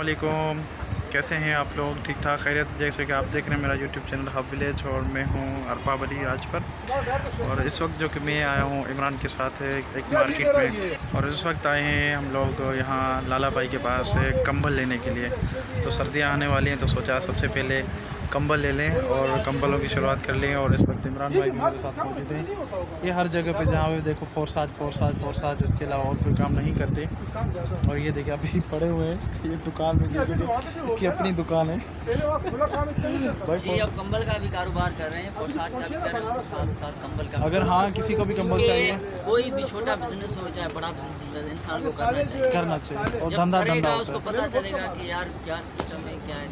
वालेकुम, कैसे हैं आप लोग? ठीक ठाक खैरियत? जैसे कि आप देख रहे हैं मेरा यूट्यूब चैनल हब विलेज और मैं हूं अरबाब अली राजपुर। और इस वक्त जो कि मैं आया हूं इमरान के साथ एक मार्केट में, और इस वक्त आए हैं हम लोग यहाँ लाला भाई के पास कंबल लेने के लिए। तो सर्दियाँ आने वाली हैं तो सोचा सबसे पहले कंबल ले लें और कंबलों की शुरुआत कर लें। और इस वक्त इमरान भाई भी मेरे साथ मौजूद हैं। ये हर जगह पे जहाँ भी देखो फोरसाज इसके अलावा और कोई काम नहीं करते। और ये देखिए अभी पड़े हुए हैं ये दुकान में, इसकी अपनी दुकान है जी। अब कंबल का भी कारोबार कर रहे हैं, फोरसाज का भी कर रहे हैं, उसके साथ साथ कंबल का। अगर हाँ किसी को भी कंबल चाहिए, कोई भी छोटा बिजनेस हो चाहे बड़ा बिजनेस, इंसान को करना चाहिए और धंधा उसको पता चलेगा कि यार क्या सिस्टम है, क्या है।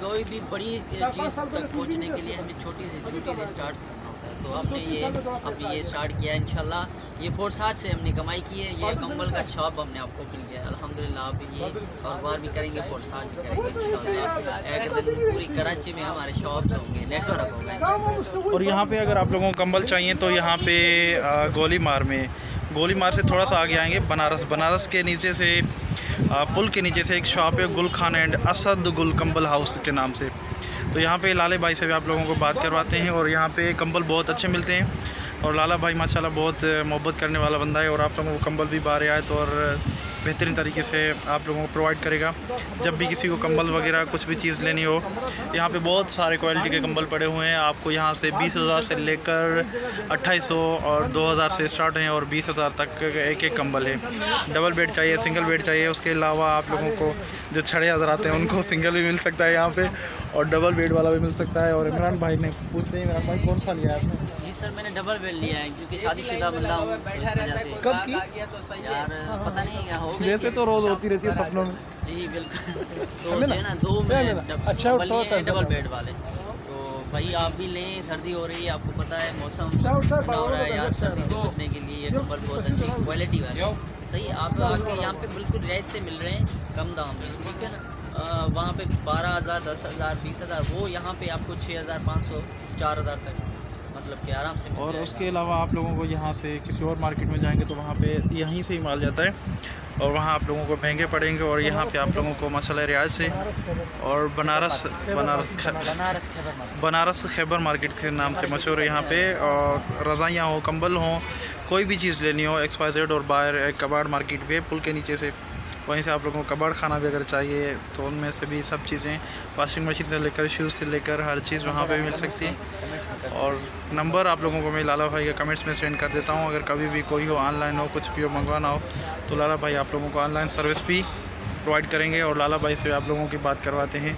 कोई भी बड़ी चीज़ तक पहुंचने के लिए हमें छोटी से स्टार्ट करना होता है। तो हमने ये स्टार्ट किया इंशाल्लाह। ये फोरसाज से हमने कमाई की है। ये कंबल का शॉप हमने आपको ओपन किया है अल्हम्दुलिल्लाह। अब ये कारोबार भी करेंगे, फोरसाज भी करेंगे इंशाल्लाह। एक दिन पूरी कराची में हमारे शॉप्स होंगे, नेटवर्क होगा। और यहाँ पे अगर आप लोगों को कंबल चाहिए तो यहाँ पे गोली मार से थोड़ा सा आगे आएंगे, बनारस के नीचे से पुल के नीचे से एक शॉप है गुल खान एंड असद गुल कंबल हाउस के नाम से। तो यहाँ पे लाले भाई से भी आप लोगों को बात करवाते हैं। और यहाँ पे कंबल बहुत अच्छे मिलते हैं और लाला भाई माशाल्लाह बहुत मोहब्बत करने वाला बंदा है। और आप लोगों को कंबल भी बारियात और बेहतरीन तरीके से आप लोगों को प्रोवाइड करेगा। जब भी किसी को कंबल वगैरह कुछ भी चीज़ लेनी हो, यहाँ पे बहुत सारे क्वालिटी के कंबल पड़े हुए हैं। आपको यहाँ से 20,000 से लेकर 2800 और 2000 से स्टार्ट हैं और 20,000 तक एक कंबल है। डबल बेड चाहिए, सिंगल बेड चाहिए, उसके अलावा आप लोगों को जो छड़े हज़रात हैं उनको सिंगल भी मिल सकता है यहाँ पे, और डबल बेड वाला भी मिल सकता है। और इमरान भाई ने पूछते हैं, इमरान भाई कौन सा लिया आपने? जी सर, मैंने डबल बेड लिया है क्योंकि शादीशुदा बंदा हूँ, तो इस वजह से। कब की? यार पता नहीं क्या हो गया। वैसे तो रोज़ होती रहती है सपनों में। जी बिल्कुल। तो जो है ना, दो में अच्छा डबल बेड वाले। तो भाई आप भी लें, सर्दी हो रही है, आपको पता है मौसम ठंडा हो रहा है यार। सर्दी से बचने के लिए ये कंबल बहुत अच्छी क्वालिटी वाले सही आप आके यहाँ पे बिल्कुल रियायत से मिल रहे हैं, कम दाम में, ठीक है ना। वहाँ पे 12,000, 10,000, 20,000, वो यहाँ पे आपको 6,500, 4,000 तक मतलब कि आराम से मिल और जाएगा। उसके अलावा आप लोगों को यहाँ से किसी और मार्केट में जाएंगे तो वहाँ पे यहीं से ही माल जाता है और वहाँ आप लोगों को महंगे पड़ेंगे। और यहाँ पे आप लोगों को माशाल्लाह रियाज से और बनारस खैबर मार्केट के नाम से मशहूर है यहाँ पे। और रज़ाइयाँ हो, कंबल हो, कोई भी चीज़ लेनी हो, XYZ और बाहर कबाड़ मार्केट पे पुल के नीचे से, वहीं से आप लोगों को कबाड़ खाना भी अगर चाहिए तो उनमें से भी सब चीज़ें, वॉशिंग मशीन से लेकर शूज़ से लेकर हर चीज़ वहाँ पे भी मिल सकती है। और नंबर आप लोगों को मैं लाला भाई के कमेंट्स में सेंड कर देता हूँ। अगर कभी भी कोई हो, ऑनलाइन हो, कुछ भी हो, मंगवाना हो, तो लाला भाई आप लोगों को ऑनलाइन सर्विस भी प्रोवाइड करेंगे। और लाला भाई से आप लोगों की बात करवाते हैं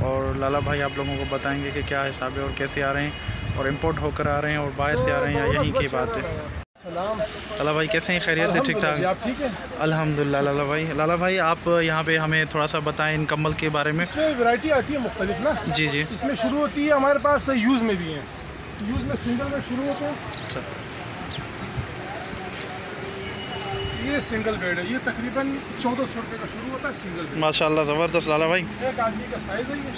और लाला भाई आप लोगों को बताएँगे कि क्या हिसाब है और कैसे आ रहे हैं, और इम्पोर्ट होकर आ रहे हैं और बाहर से आ रहे हैं, या यहीं की बात है। लाला भाई कैसे हैं? खैरियत है? ठीक ठाक? आप ठीक है? अल्हम्दुलिल्लाह। लाला भाई आप यहाँ पे हमें थोड़ा सा बताएं इन कंबल के बारे में। इसमें वैरायटी आती है मुख्तलिफ ना। जी जी। इसमें शुरू होती है हमारे पास यूज़ में भी है, यूज़ में सिंगल बेड शुरू होते हैं। अच्छा, ये सिंगल बेड है, ये तकरीबन 1400 रुपये का शुरू होता है सिंगल बेड। माशाल्लाह ज़बरदस्त लाला भाई। एक आदमी का साइज़ है ये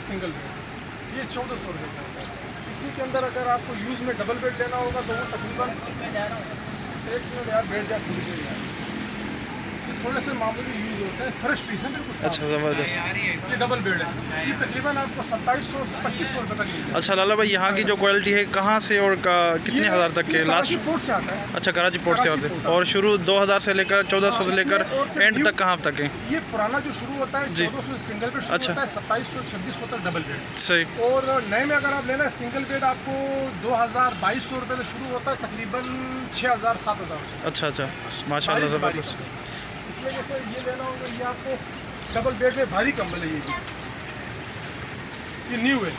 सिंगल बेड, ये 1400 रुपये का होता है। इसी के अंदर अगर आपको यूज़ में डबल बेड लेना होगा तो वो तकरीबन एक मिनट यार बैठ जा थोड़ी देर यार, ये थोड़े से मामूली यूज़ होता है, फ्रेश पीस है बिल्कुल। अच्छा ज़बरदस्त। ये डबल बेड है, ये तकरीबन आपको 2700 से 2500 रुपये तक मिल। अच्छा लाला भाई, यहाँ की जो क्वालिटी है कहाँ से और कितने हज़ार तक के लास्ट? पोर्ट से आता है। अच्छा, कराची पोर्ट से होते हैं। और शुरू 2000 से लेकर 1400 से लेकर एंड तक कहाँ तक है? ये पुराना जो शुरू होता है 1400 सिंगल बेड शुरू अच्छा। होता है, 2700 2600 तक डबल बेड। सही। और नए में अगर आप लेना है सिंगल बेड आपको 2000-2200 रुपये से शुरू होता है, तकरीबन 6000-7000। अच्छा अच्छा, माशाल्लाह ज़बरदस्त। इसलिए जैसे ये लेना होगा, ये आपको डबल बेड में भारी कंबल है, ये न्यू है,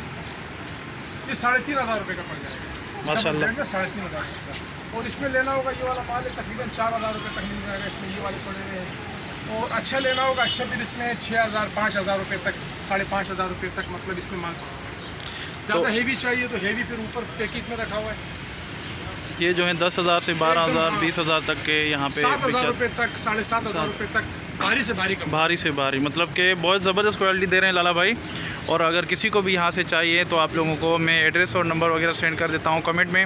ये 3500 रुपये का पड़ जाएगा माशाल्लाह। 3500 रुपये का। और इसमें लेना होगा ये वाला माल है, तकरीबन 4000 रुपये तक मिल जाएगा। इसमें ये वाले पड़े हुए हैं। और अच्छा लेना होगा, अच्छा फिर इसमें 6000-5000 रुपये तक, 5500 रुपये तक मतलब इसमें माल। ज़्यादा हेवी चाहिए तो हेवी फिर ऊपर पैकेट में रखा हुआ है। ये जो है 10,000 से 12,000 20,000 तक के यहाँ पे 7,000 रुपये तक, 7,500 रुपये तक भारी से भारी कंबल। भारी से भारी, मतलब कि बहुत ज़बरदस्त क्वालिटी दे रहे हैं लाला भाई। और अगर किसी को भी यहाँ से चाहिए तो आप लोगों को मैं एड्रेस और नंबर वगैरह सेंड कर देता हूँ कमेंट में।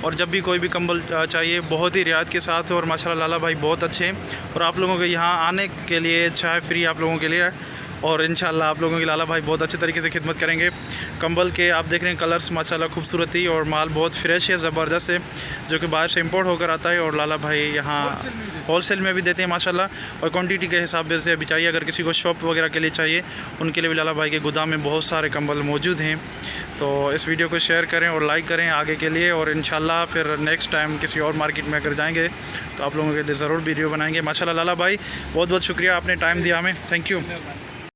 और जब भी कोई भी कंबल चाहिए बहुत ही रियायत के साथ, और माशाल्लाह लाला भाई बहुत अच्छे हैं। और आप लोगों के यहाँ आने के लिए चाय फ्री आप लोगों के लिए है। और इंशाल्लाह आप लोगों के लाला भाई बहुत अच्छे तरीके से खिदमत करेंगे। कंबल के आप देख रहे हैं कलर्स माशाल्लाह खूबसूरती, और माल बहुत फ्रेश है, ज़बरदस्त है, जो कि बाहर से इंपोर्ट होकर आता है। और लाला भाई यहाँ होलसेल में भी देते हैं माशाल्लाह, और क्वांटिटी के हिसाब से भी चाहिए। अगर किसी को शॉप वगैरह के लिए चाहिए उनके लिए भी लाला भाई के गोदाम में बहुत सारे कंबल मौजूद हैं। तो इस वीडियो को शेयर करें और लाइक करें आगे के लिए। और इंशाल्लाह फिर नेक्स्ट टाइम किसी और मार्केट में अगर जाएंगे तो आप लोगों के लिए ज़रूर वीडियो बनाएंगे। माशाल्लाह लाला भाई बहुत बहुत शुक्रिया, आपने टाइम दिया हमें, थैंक यू।